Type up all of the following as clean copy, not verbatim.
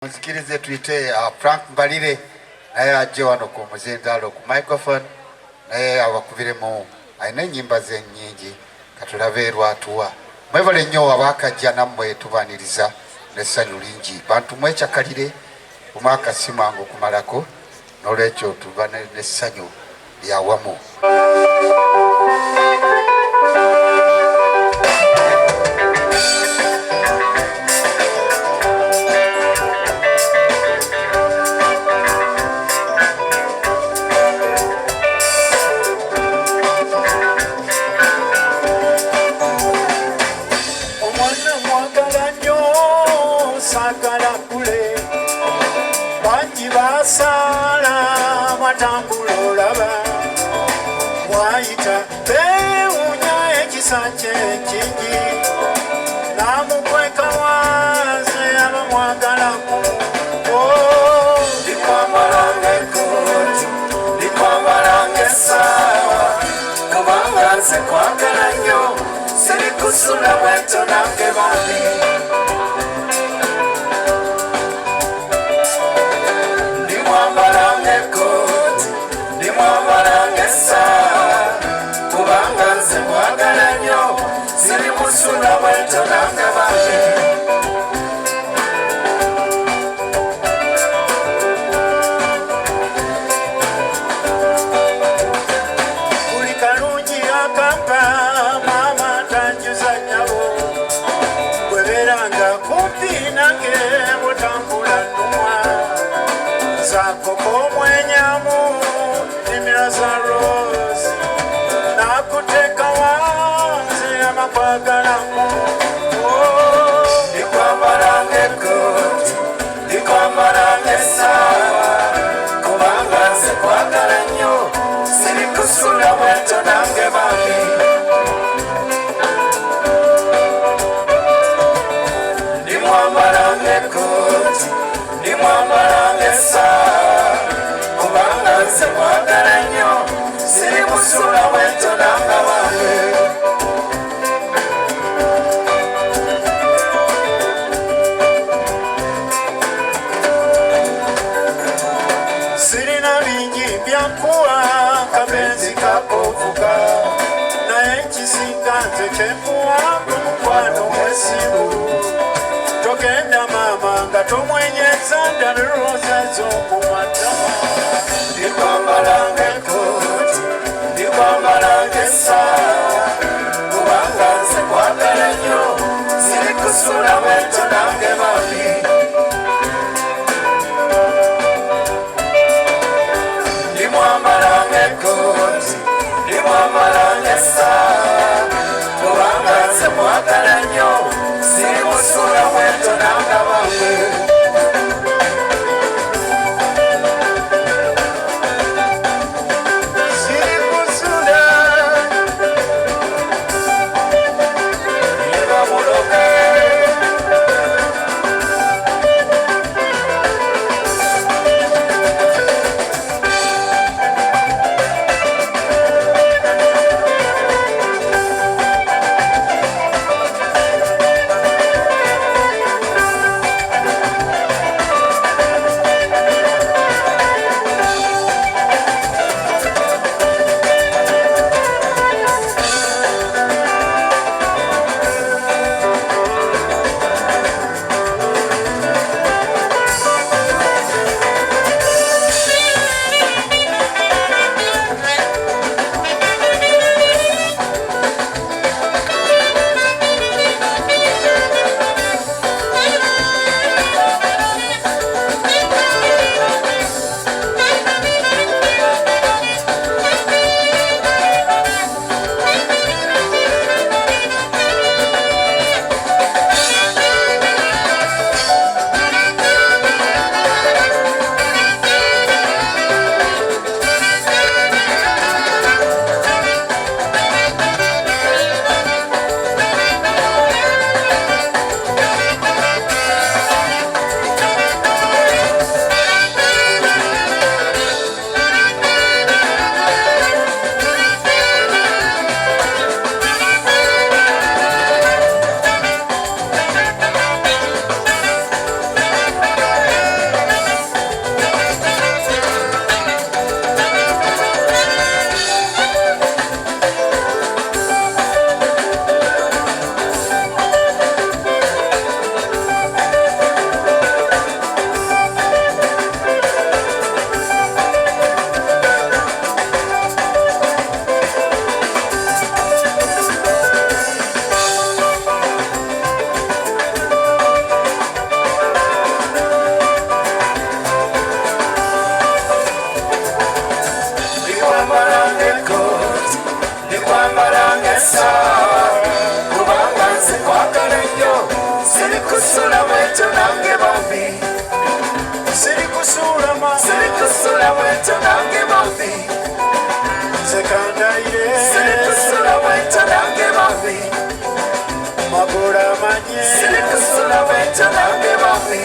Muzikirize tuyite Frank Mbalire naye ajje wano ku muzindaalo ku microphone naye abakubiremu ayina ennyimba ze nnyingi katulabe lwatuwa mwebale nnyo abaakajja nammwe tubaniriza n'essanyu lingi bantu mwekyakalire omwaka si mangu okumalako n'olwekyo tuba n'essanyu lyawamu. Sakala kule banji basala matambulo laba waita bewunya ekisache kingi namukweka waze abamwagala likwamalange sawa kubanga nze kwagala nnyo sirikusula bweto nange bambi Sula wento nange bambi buli kalungi akampa mama tanjuza nyabo bweberanga kumpi nange butambula nnumwa zakoko mwenyamu nimira za rose nakuteka wanze amakwagala likwamalange sawa kubanga nze kwagala nnyo sirikusula bweto nange bambi limwamalange sawa kubanga nze kwagala nnyo sirikusula bweto nange bambi sirina bingi byakuwa kabenzi kakovuga naye kisinga nze kyenkuwa mukwano mwesibu togenda mama nga tomwenyeza ndalirooza z'okumatama likwamalange sawa kubanga nze kwagala nnyo sirikusula bweto nange bambi limwamalange sawa kubanga nze kwagala nnyo sirikusula bweto nange bambi weta nange mami sekandaire sirikusula weta nange mami magora manye sirikusula weta nange mami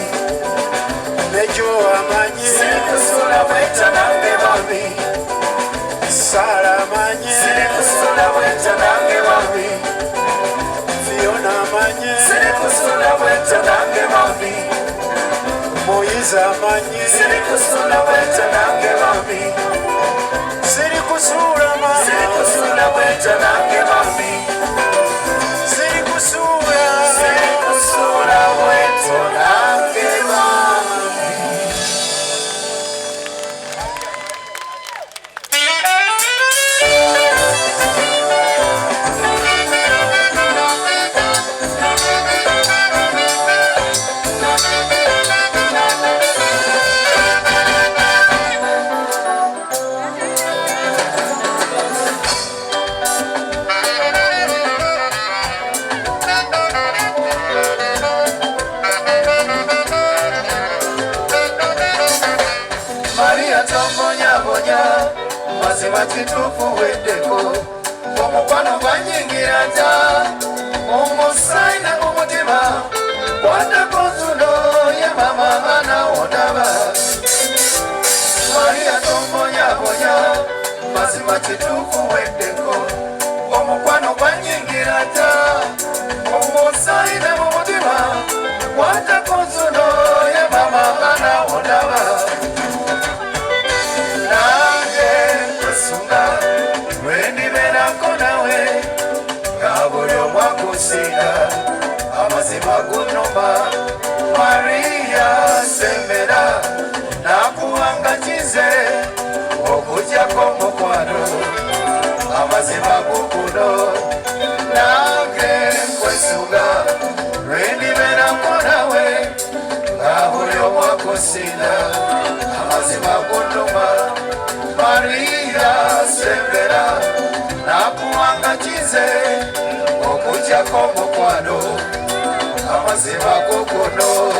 nejo amanye sirikusula weta nange mami Sara manye sirikusula weta nange mami Fiona manye sirikusula weta nange mami Moiza manye sirikusula weta nange mami Sirikusula mama sirikusula weta nange mami Sirikusula weta nange mami mazima kitufu weddeko omukwano gwanyingira dda omusaina omutima kwatako nzuno ya mama anawondaba Maria tombonyabonya mazima kitufu weddeko omukwano gwanyingira dda omusaina omutima kwatako nzuno ya mama anawondaba amazima gunoma Maria sembera nakuwangakize okujjako mukwano amazima gukuno nange nkwesunga lwendibeerako nawe nga buli omu akusinda amazima gunoma Maria sembera nakuwangakize okujjako mukwano amazima gukuno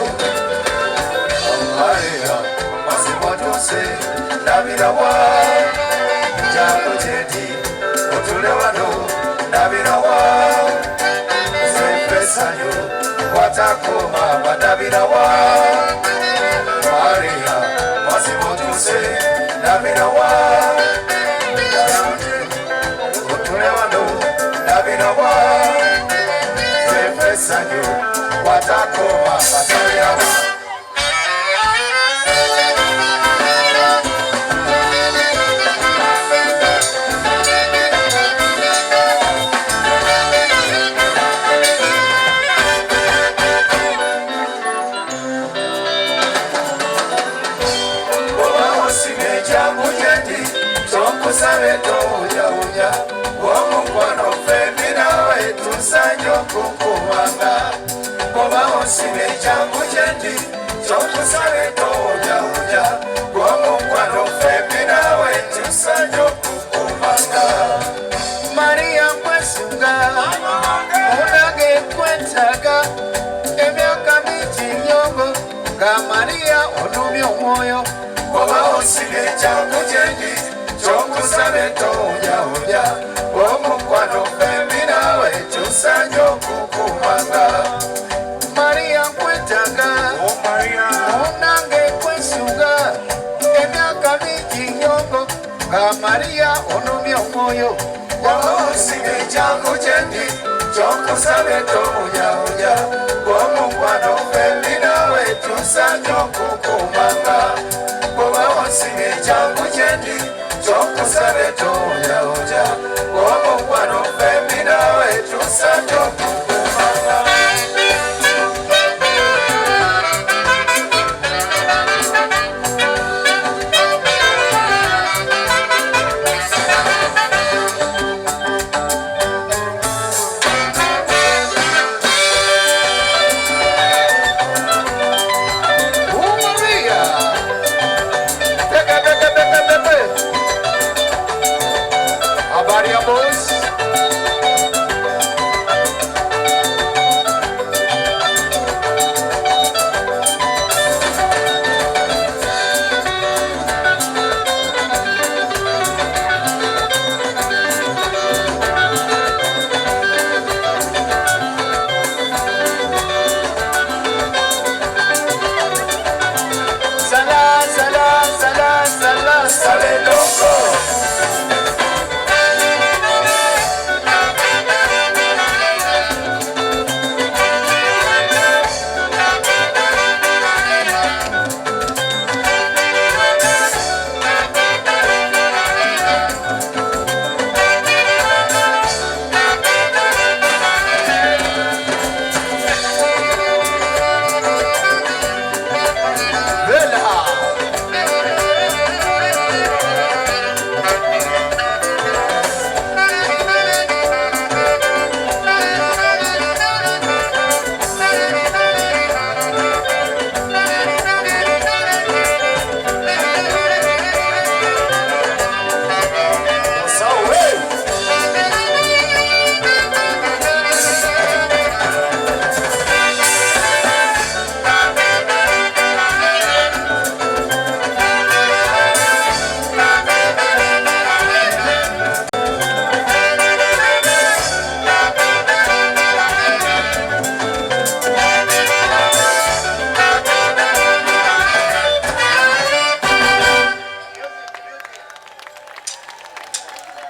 Maria mazima tuse nabirawa jako jendi otule wano nabirawa zempesanyo watakoma nabirawa Maria mazima tuse nabirawa otule wano nabirawa zempesanyo watakoma nabirawa Sabeto uya uya womukwano femina wetu sanyo kukumanga Koba osime changu jendi Choku sabeto uya uya womukwano femina wetu sanyo kukumanga Maria kwesunga unage kwentaga emyaka miti nyongo Ga Maria onumi omwoyo Koba osime changu jendi Chokusabeto uya uya omukwano femina wetu sanyo kukumanga Maria nkwetaga unange kwesunga emyaka mingi nyongo Ga Maria onumye omwoyo Wawosige changu jendi Chokusabeto uya uya omukwano femina wetu sanyo kukumanga Wawosige changu jendi